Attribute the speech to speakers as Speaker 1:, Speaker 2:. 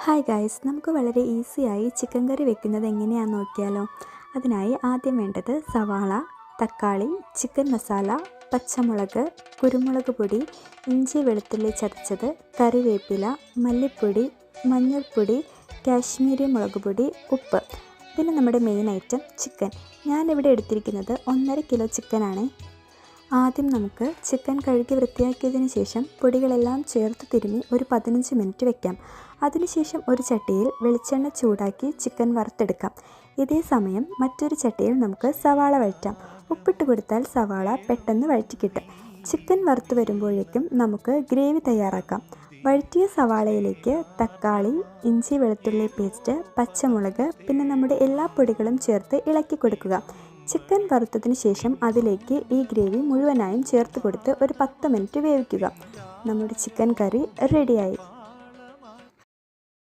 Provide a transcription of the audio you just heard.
Speaker 1: Hi guys, നമുക്ക് വളരെ ഈസിയായി ചിക്കൻ കറി വെക്കുന്നത് എങ്ങനെയാണെന്ന് നോക്കിയാലോ. അതിനായി ആദ്യം വേണ്ടത് സവാള, തക്കാളി, ചിക്കൻ മസാല, പച്ചമുളക്, കുരുമുളക് പൊടി, ഇഞ്ചി വെളുത്തുള്ളി ചതച്ചത്, കറിവേപ്പില, മല്ലിപ്പൊടി, മഞ്ഞൾപ്പൊടി, കാശ്മീരി മുളക് പൊടി, ഉപ്പ്. പിന്നെ നമ്മുടെ മെയിൻ ഐറ്റം ചിക്കൻ. ഞാനിവിടെ എടുത്തിരിക്കുന്നത് 1.5 കിലോ ചിക്കനാണ്. ആദ്യം നമുക്ക് ചിക്കൻ കഴുകി വൃത്തിയാക്കിയതിന് ശേഷം പൊടികളെല്ലാം ചേർത്ത് തിരുമ്മി ഒരു 15 മിനിറ്റ് വെക്കാം. അതിനുശേഷം ഒരു ചട്ടിയിൽ വെളിച്ചെണ്ണ ചൂടാക്കി ചിക്കൻ വറുത്തെടുക്കാം. ഇതേ സമയം മറ്റൊരു ചട്ടിയിൽ നമുക്ക് സവാള വഴറ്റാം. ഉപ്പിട്ട് കൊടുത്താൽ സവാള പെട്ടെന്ന് വഴറ്റി കിട്ടും. ചിക്കൻ വറുത്ത് വരുമ്പോഴേക്കും നമുക്ക് ഗ്രേവി തയ്യാറാക്കാം. വഴറ്റിയ സവാളയിലേക്ക് തക്കാളി, ഇഞ്ചി വെളുത്തുള്ളി പേസ്റ്റ്, പച്ചമുളക്, പിന്നെ നമ്മുടെ എല്ലാ പൊടികളും ചേർത്ത് ഇളക്കി കൊടുക്കുക. ചിക്കൻ വറുത്തതിന് ശേഷം അതിലേക്ക് ഈ ഗ്രേവി മുഴുവനായും ചേർത്ത് കൊടുത്ത് ഒരു 10 മിനിറ്റ് വേവിക്കുക. നമ്മുടെ ചിക്കൻ കറി റെഡിയായി.